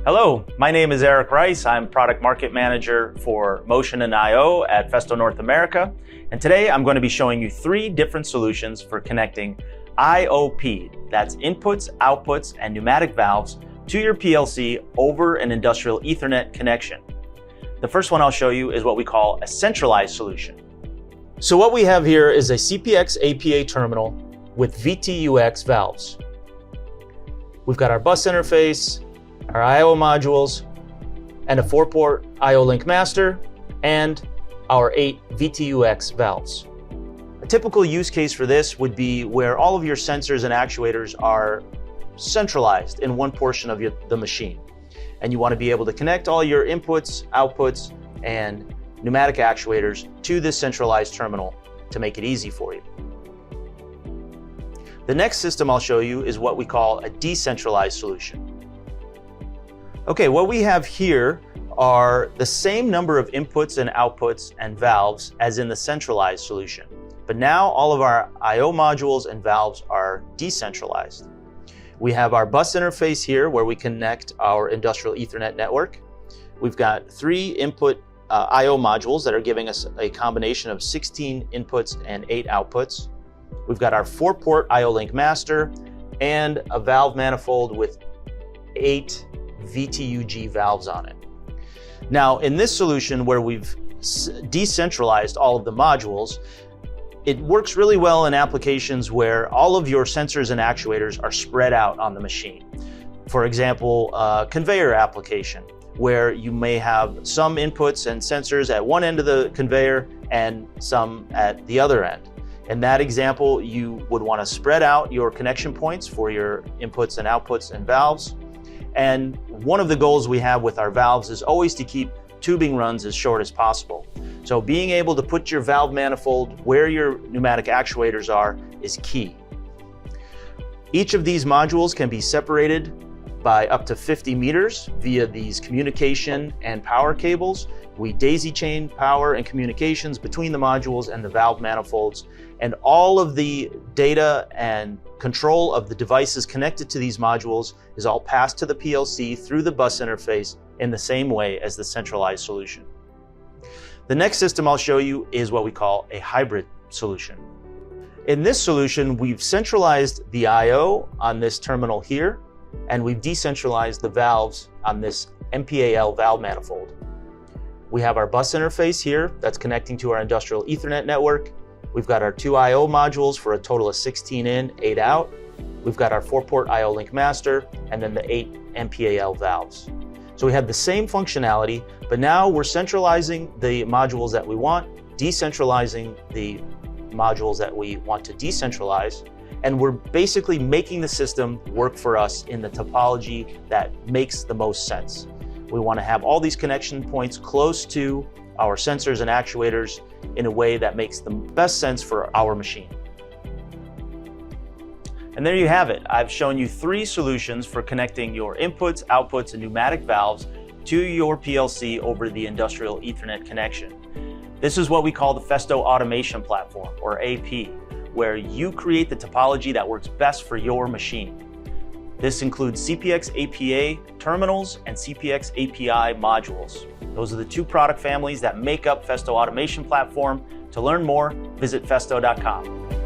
Hello, my name is Eric Rice. I'm Product Market Manager for Motion and I/O at Festo North America. And today I'm going to be showing you 3 different solutions for connecting IOP, that's inputs, outputs, and pneumatic valves, to your PLC over an industrial Ethernet connection. The first one I'll show you is what we call a centralized solution. So what we have here is a CPX-AP-A terminal with VTUX valves. We've got our bus interface, our I/O modules, and a 4-port I/O link master, and our 8 VTUX valves. A typical use case for this would be where all of your sensors and actuators are centralized in one portion of the machine. And you want to be able to connect all your inputs, outputs, and pneumatic actuators to this centralized terminal to make it easy for you. The next system I'll show you is what we call a decentralized solution. Okay, what we have here are the same number of inputs and outputs and valves as in the centralized solution. But now all of our I/O modules and valves are decentralized. We have our bus interface here where we connect our industrial Ethernet network. We've got 3 input I/O modules that are giving us a combination of 16 inputs and 8 outputs. We've got our 4-port I/O link master and a valve manifold with 8 VTUG valves on it. Now, in this solution where we've decentralized all of the modules, it works really well in applications where all of your sensors and actuators are spread out on the machine. For example, a conveyor application where you may have some inputs and sensors at one end of the conveyor and some at the other end. In that example, you would want to spread out your connection points for your inputs and outputs and valves. And one of the goals we have with our valves is always to keep tubing runs as short as possible. So being able to put your valve manifold where your pneumatic actuators are is key. Each of these modules can be separated by up to 50 meters via these communication and power cables. We daisy chain power and communications between the modules and the valve manifolds, and all of the data and control of the devices connected to these modules is all passed to the PLC through the bus interface in the same way as the centralized solution. The next system I'll show you is what we call a hybrid solution. In this solution, we've centralized the I/O on this terminal here, and we've decentralized the valves on this MPAL valve manifold. We have our bus interface here that's connecting to our industrial Ethernet network. We've got our 2 I/O modules for a total of 16 in, 8 out. We've got our 4-port I/O link master, and then the 8 MPAL valves. So we have the same functionality, but now we're centralizing the modules that we want, decentralizing the modules that we want to decentralize, and we're basically making the system work for us in the topology that makes the most sense. We want to have all these connection points close to our sensors and actuators in a way that makes the best sense for our machine. And there you have it. I've shown you 3 solutions for connecting your inputs, outputs, and pneumatic valves to your PLC over the industrial Ethernet connection. This is what we call the Festo Automation Platform, or AP, where you create the topology that works best for your machine. This includes CPX-AP-A terminals and CPX-AP-I modules. Those are the 2 product families that make up Festo Automation Platform. To learn more, visit festo.com.